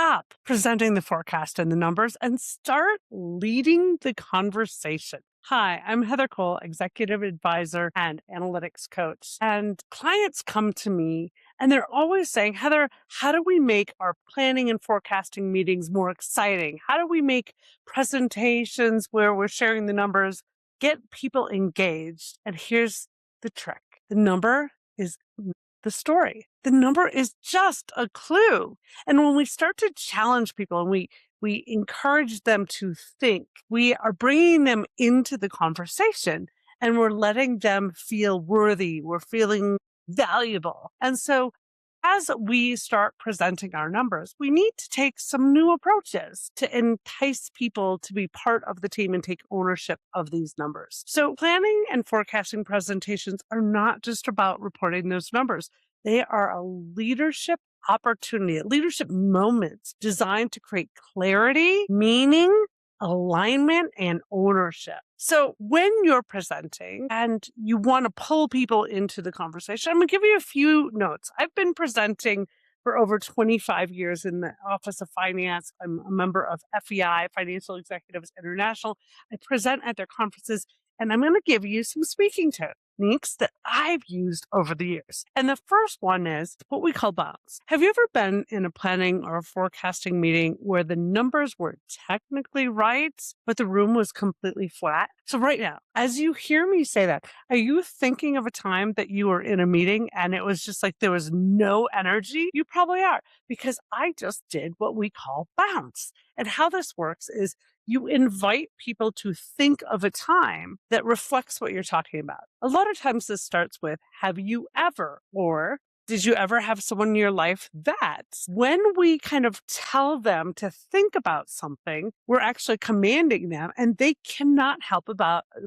stop presenting the forecast and the numbers and start leading the conversation. Hi, I'm Heather Cole, executive advisor and analytics coach. And clients come to me and they're always saying, Heather, how do we make our planning and forecasting meetings more exciting? How do we make presentations where we're sharing the numbers, get people engaged? And here's the trick. The number is the story. The number is just a clue. And when we start to challenge people and we encourage them to think, we are bringing them into the conversation and we're letting them feel worthy. We're feeling valuable. And so as we start presenting our numbers, we need to take some new approaches to entice people to be part of the team and take ownership of these numbers. So planning and forecasting presentations are not just about reporting those numbers. They are a leadership opportunity, a leadership moment designed to create clarity, meaning, alignment, and ownership. So when you're presenting and you want to pull people into the conversation, I'm going to give you a few notes. I've been presenting for over 25 years in the Office of Finance. I'm a member of FEI, Financial Executives International. I present at their conferences, and I'm going to give you some speaking techniques that I've used over the years. And the first one is what we call bounce. Have you ever been in a planning or a forecasting meeting where the numbers were technically right, but the room was completely flat? So right now, as you hear me say that, are you thinking of a time that you were in a meeting and it was just like there was no energy? You probably are, because I just did what we call bounce. And how this works is you invite people to think of a time that reflects what you're talking about. A lot of times this starts with, have you ever, or did you ever have someone in your life that? When we kind of tell them to think about something, we're actually commanding them and they cannot help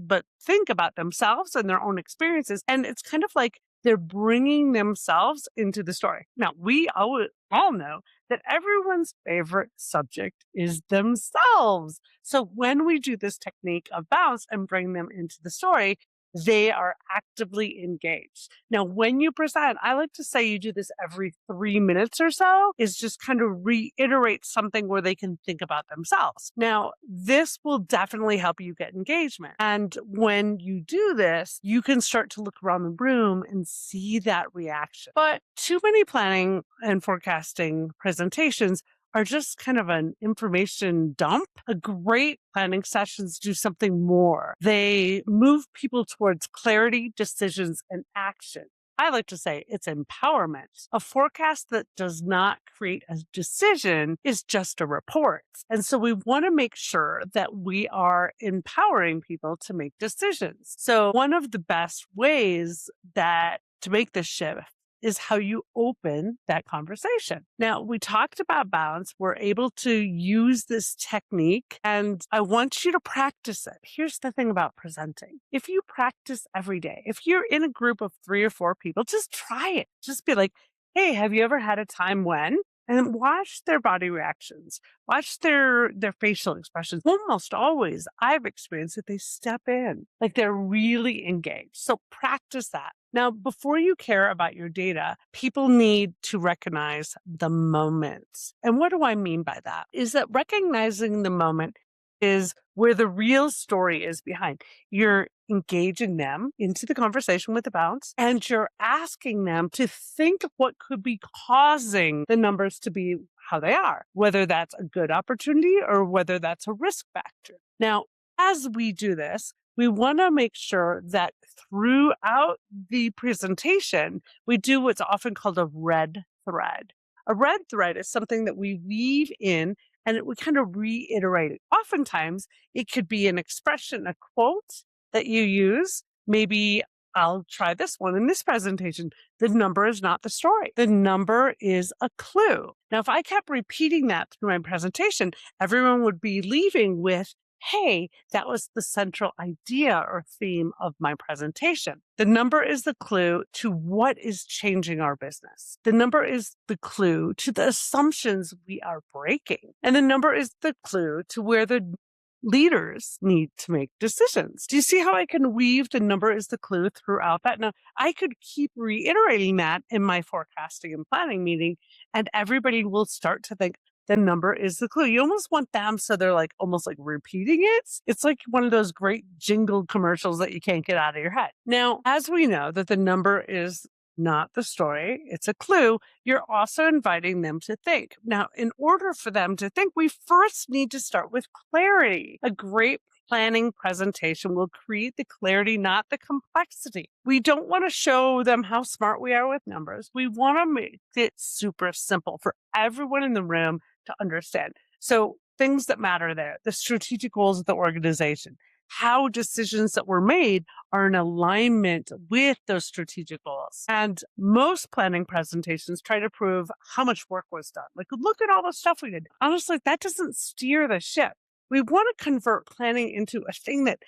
but think about themselves and their own experiences. And it's kind of like they're bringing themselves into the story. Now, we all know that everyone's favorite subject is themselves. So when we do this technique of bounce and bring them into the story, they are actively engaged. Now, when you present, I like to say you do this every 3 minutes or so, is just kind of reiterate something where they can think about themselves. Now, this will definitely help you get engagement. And when you do this, you can start to look around the room and see that reaction. But too many planning and forecasting presentations are just kind of an information dump. A great planning sessions do something more. They move people towards clarity, decisions, and action. I like to say it's empowerment. A forecast that does not create a decision is just a report. And so we want to make sure that we are empowering people to make decisions. So one of the best ways that to make this shift is how you open that conversation. Now, we talked about bounce. We're able to use this technique, and I want you to practice it. Here's the thing about presenting. If you practice every day, if you're in a group of 3 or 4 people, just try it. Just be like, hey, have you ever had a time when? And watch their body reactions, watch their facial expressions. Almost always, I've experienced that they step in, like they're really engaged. So practice that. Now, before you care about your data, people need to recognize the moment. And what do I mean by that? Is that recognizing the moment is where the real story is behind. You're engaging them into the conversation with the bounce, and you're asking them to think what could be causing the numbers to be how they are, whether that's a good opportunity or whether that's a risk factor. Now, as we do this, we want to make sure that throughout the presentation, we do what's often called a red thread. A red thread is something that we weave in and we kind of reiterate it. Oftentimes, it could be an expression, a quote that you use. Maybe I'll try this one in this presentation. The number is not the story. The number is a clue. Now, if I kept repeating that through my presentation, everyone would be leaving with, hey, that was the central idea or theme of my presentation. The number is the clue to what is changing our business. The number is the clue to the assumptions we are breaking. And the number is the clue to where the leaders need to make decisions. Do you see how I can weave the number is the clue throughout that? Now, I could keep reiterating that in my forecasting and planning meeting, and everybody will start to think, the number is the clue. You almost want them so they're like almost like repeating it. It's like one of those great jingle commercials that you can't get out of your head. Now, as we know that the number is not the story, it's a clue, you're also inviting them to think. Now, in order for them to think, we first need to start with clarity. A great planning presentation will create the clarity, not the complexity. We don't want to show them how smart we are with numbers. We want to make it super simple for everyone in the room to understand. So things that matter there, the strategic goals of the organization, how decisions that were made are in alignment with those strategic goals. And most planning presentations try to prove how much work was done. Like, look at all the stuff we did. Honestly, that doesn't steer the ship. We want to convert planning into a thing that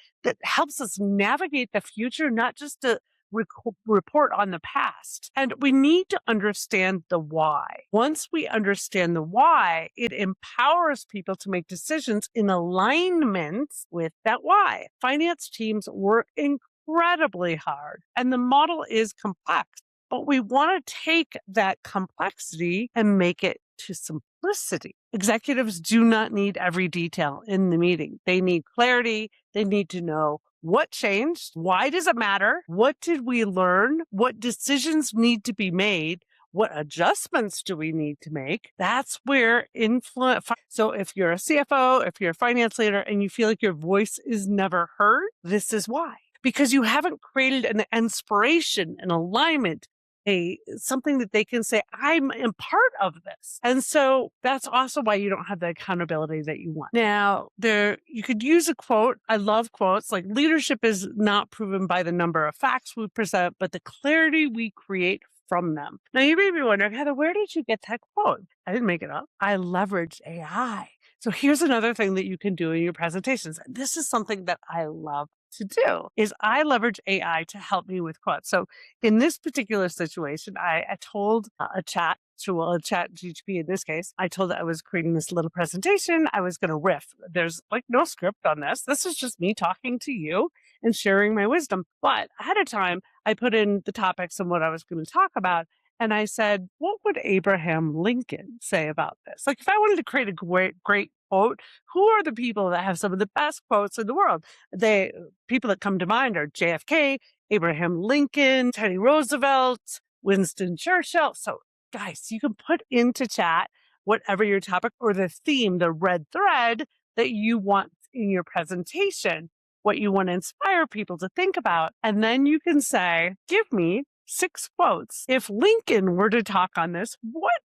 helps us navigate the future, not just to report on the past. And we need to understand the why. Once we understand the why, it empowers people to make decisions in alignment with that why. Finance teams work incredibly hard, and the model is complex. But we want to take that complexity and make it to simplicity. Executives do not need every detail in the meeting. They need clarity. They need to know what changed, why does it matter, what did we learn, what decisions need to be made, what adjustments do we need to make. That's where influence. So if you're a CFO, if you're a finance leader, and you feel like your voice is never heard, this is why. Because you haven't created an inspiration, an alignment, something that they can say, I'm a part of this. And so that's also why you don't have the accountability that you want. Now, you could use a quote. I love quotes. Like, leadership is not proven by the number of facts we present, but the clarity we create from them. Now, you may be wondering, Heather, where did you get that quote? I didn't make it up. I leveraged AI. So here's another thing that you can do in your presentations. And this is something that I love to do, is I leverage AI to help me with quotes. So in this particular situation, I told a chat GTP in this case, I told it I was creating this little presentation. I was going to riff. There's like no script on this. This is just me talking to you and sharing my wisdom. But ahead of time, I put in the topics and what I was going to talk about. And I said, what would Abraham Lincoln say about this? Like, if I wanted to create a great quote, who are the people that have some of the best quotes in the world? People that come to mind are JFK, Abraham Lincoln, Teddy Roosevelt, Winston Churchill. So guys, you can put into chat whatever your topic or the theme, the red thread that you want in your presentation, what you want to inspire people to think about. And then you can say, give me 6 quotes. If Lincoln were to talk on this, what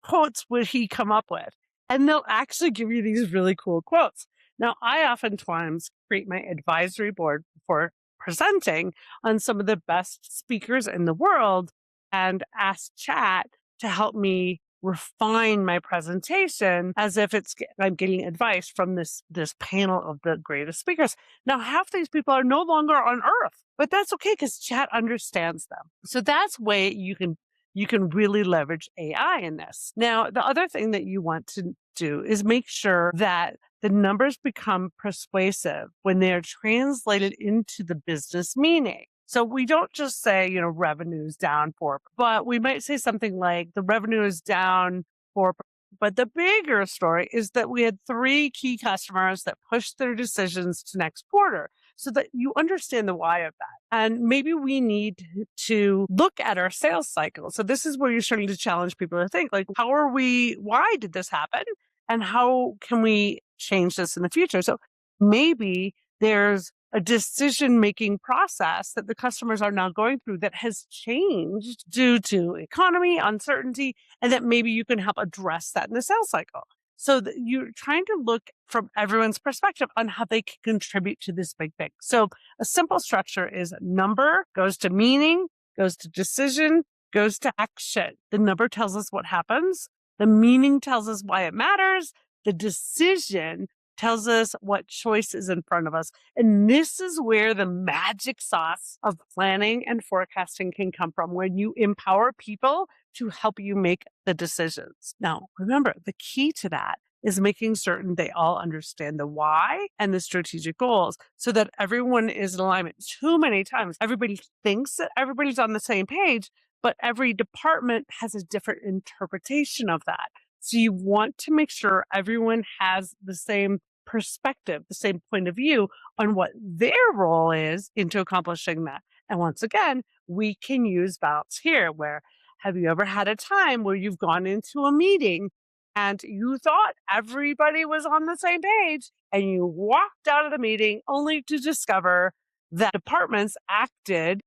quotes would he come up with? And they'll actually give you these really cool quotes. Now, I oftentimes create my advisory board for presenting on some of the best speakers in the world and ask chat to help me refine my presentation as if I'm getting advice from this panel of the greatest speakers. Now, half these people are no longer on Earth, but that's okay because chat understands them. So that's way you can really leverage AI in this. Now, the other thing that you want to do is make sure that the numbers become persuasive when they're translated into the business meaning. So we don't just say, revenue's down 4%, but we might say something like the revenue is down 4%. But the bigger story is that we had 3 key customers that pushed their decisions to next quarter, so that you understand the why of that. And maybe we need to look at our sales cycle. So this is where you're starting to challenge people to think, like, why did this happen? And how can we change this in the future? So maybe there's a decision-making process that the customers are now going through that has changed due to economy, uncertainty, and that maybe you can help address that in the sales cycle. So you're trying to look from everyone's perspective on how they can contribute to this big thing. So a simple structure is number goes to meaning, goes to decision, goes to action. The number tells us what happens. The meaning tells us why it matters. The decision tells us what choice is in front of us. And this is where the magic sauce of planning and forecasting can come from, when you empower people to help you make the decisions. Now, remember, the key to that is making certain they all understand the why and the strategic goals so that everyone is in alignment. Too many times, everybody thinks that everybody's on the same page, but every department has a different interpretation of that. So you want to make sure everyone has the same perspective, the same point of view on what their role is into accomplishing that. And once again, we can use balance here where have you ever had a time where you've gone into a meeting and you thought everybody was on the same page and you walked out of the meeting only to discover that departments acted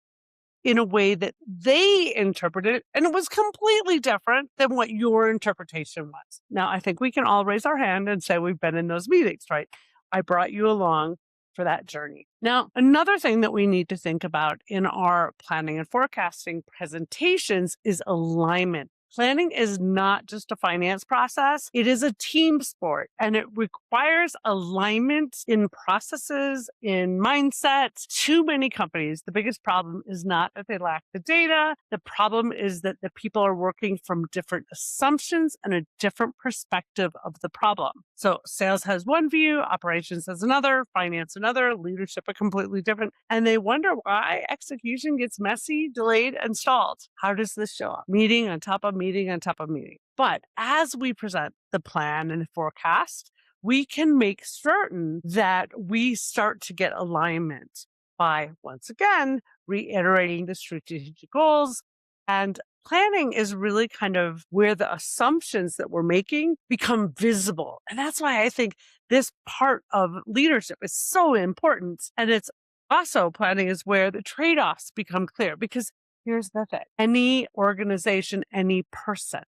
in a way that they interpreted it, and it was completely different than what your interpretation was. Now, I think we can all raise our hand and say we've been in those meetings, right? I brought you along for that journey. Now, another thing that we need to think about in our planning and forecasting presentations is alignment. Planning is not just a finance process. It is a team sport and it requires alignment in processes, in mindsets. Too many companies, the biggest problem is not that they lack the data. The problem is that the people are working from different assumptions and a different perspective of the problem. So sales has one view, operations has another, finance another, leadership a completely different, and they wonder why execution gets messy, delayed, and stalled. How does this show up? Meeting on top of meeting on top of meeting. But as we present the plan and forecast, we can make certain that we start to get alignment by, once again, reiterating the strategic goals. And planning is really kind of where the assumptions that we're making become visible. And that's why I think this part of leadership is so important. And it's also planning is where the trade-offs become clear because here's the thing. Any organization, any person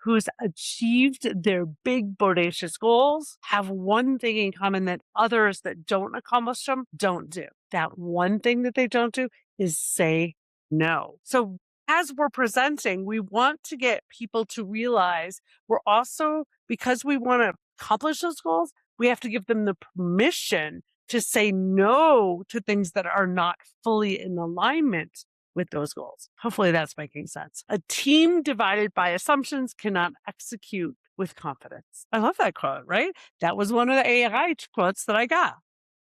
who's achieved their big, bodacious goals have one thing in common that others that don't accomplish them don't do. That one thing that they don't do is say no. So as we're presenting, we want to get people to realize we're also, because we want to accomplish those goals, we have to give them the permission to say no to things that are not fully in alignment with those goals. Hopefully that's making sense. A team divided by assumptions cannot execute with confidence. I love that quote, right? That was one of the AI quotes that I got.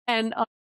And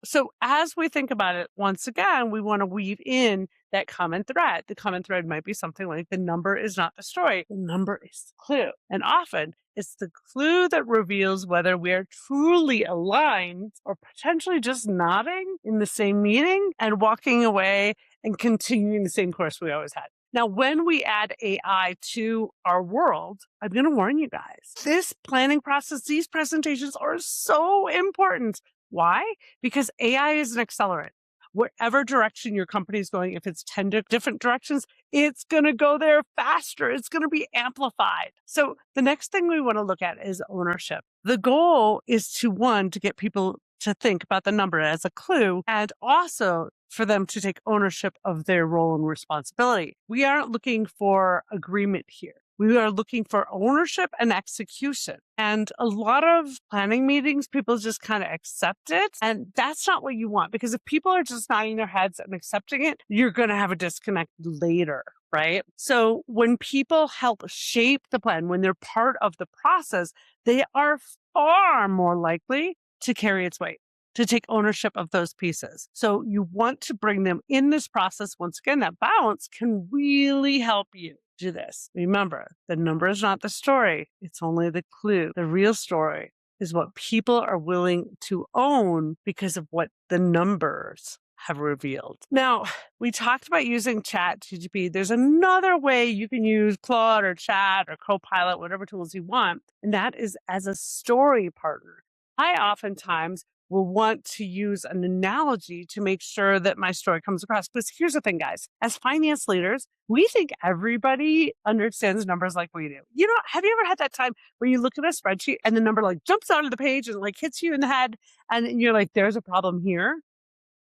so as we think about it, once again, we want to weave in that common thread. The common thread might be something like the number is not the story. The number is the clue. And often it's the clue that reveals whether we are truly aligned or potentially just nodding in the same meeting and walking away and continuing the same course we always had. Now, when we add AI to our world, I'm going to warn you guys, this planning process, these presentations are so important. Why? Because AI is an accelerant. Whatever direction your company is going, if it's 10 different directions, it's going to go there faster. It's going to be amplified. So the next thing we want to look at is ownership. The goal is to, one, to get people to think about the number as a clue and also for them to take ownership of their role and responsibility. We aren't looking for agreement here. We are looking for ownership and execution. And a lot of planning meetings, people just kind of accept it. And that's not what you want, because if people are just nodding their heads and accepting it, you're going to have a disconnect later, right? So when people help shape the plan, when they're part of the process, they are far more likely to carry its weight, to take ownership of those pieces. So you want to bring them in this process. Once again, that balance can really help you do this. Remember, the number is not the story. It's only the clue. The real story is what people are willing to own because of what the numbers have revealed. Now, we talked about using ChatGPT. There's another way you can use Claude or Chat or Copilot, whatever tools you want, and that is as a story partner. I oftentimes will want to use an analogy to make sure that my story comes across. Because here's the thing, guys, as finance leaders, we think everybody understands numbers like we do. You know, have you ever had that time where you look at a spreadsheet and the number like jumps out of the page and like hits you in the head and you're like, there's a problem here?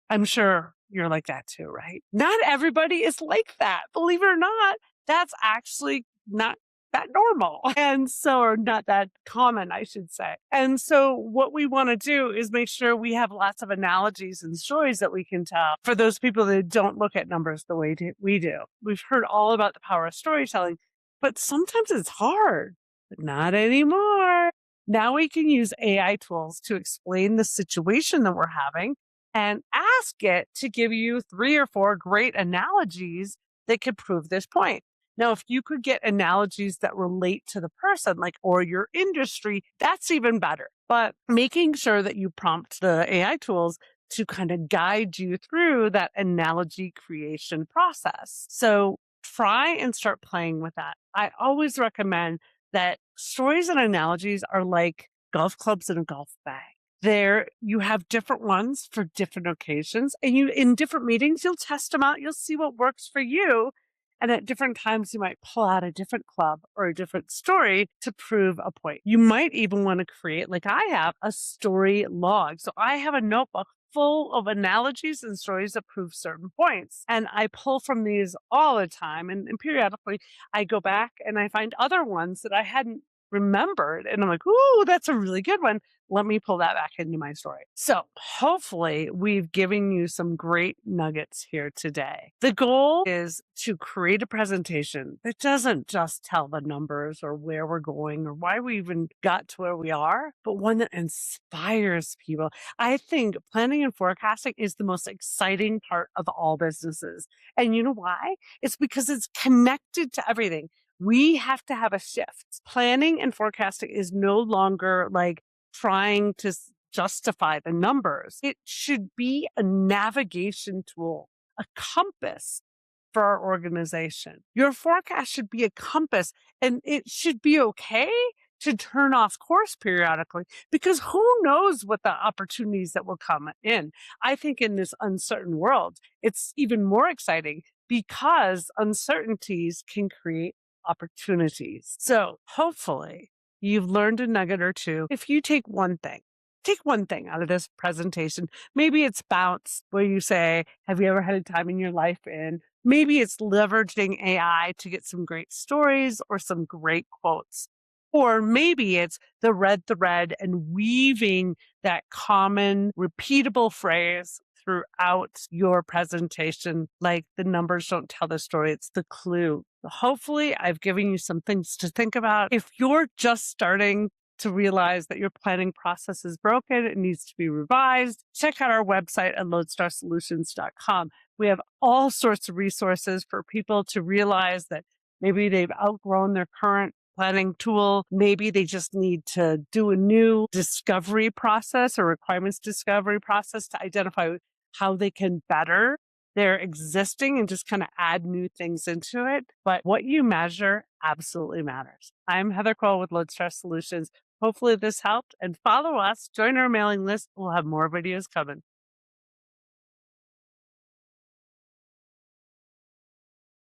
I'm sure you're like that too, right? Not everybody is like that. Believe it or not, that's actually not that normal. And so, or not that common, I should say. And so what we want to do is make sure we have lots of analogies and stories that we can tell for those people that don't look at numbers the way we do. We've heard all about the power of storytelling, but sometimes it's hard, but not anymore. Now we can use AI tools to explain the situation that we're having and ask it to give you 3 or 4 great analogies that could prove this point. Now, if you could get analogies that relate to the person, like, or your industry, that's even better. But making sure that you prompt the AI tools to kind of guide you through that analogy creation process. So try and start playing with that. I always recommend that stories and analogies are like golf clubs in a golf bag. There, you have different ones for different occasions, and you in different meetings, you'll test them out. You'll see what works for you. And at different times, you might pull out a different club or a different story to prove a point. You might even want to create, like I have, a story log. So I have a notebook full of analogies and stories that prove certain points. And I pull from these all the time. And periodically, I go back and I find other ones that I hadn't remembered. And I'm like, ooh, that's a really good one. Let me pull that back into my story. So hopefully we've given you some great nuggets here today. The goal is to create a presentation that doesn't just tell the numbers or where we're going or why we even got to where we are, but one that inspires people. I think planning and forecasting is the most exciting part of all businesses. And you know why? It's because it's connected to everything. We have to have a shift. Planning and forecasting is no longer like trying to justify the numbers. It should be a navigation tool, a compass for our organization. Your forecast should be a compass, and it should be okay to turn off course periodically because who knows what the opportunities that will come in. I think in this uncertain world, it's even more exciting because uncertainties can create opportunities. So hopefully you've learned a nugget or two. If you take one thing out of this presentation. Maybe it's bounce where you say, have you ever had a time in your life in? Maybe it's leveraging AI to get some great stories or some great quotes. Or maybe it's the red thread and weaving that common repeatable phrase throughout your presentation, like the numbers don't tell the story, it's the clue. Hopefully, I've given you some things to think about. If you're just starting to realize that your planning process is broken, it needs to be revised, check out our website at lodestarsolutions.com. We have all sorts of resources for people to realize that maybe they've outgrown their current planning tool. Maybe they just need to do a new discovery process or requirements discovery process to identify how they can better their existing and just kind of add new things into it. But what you measure absolutely matters. I'm Heather Cole with Lodestar Solutions. Hopefully this helped and follow us, join our mailing list. We'll have more videos coming.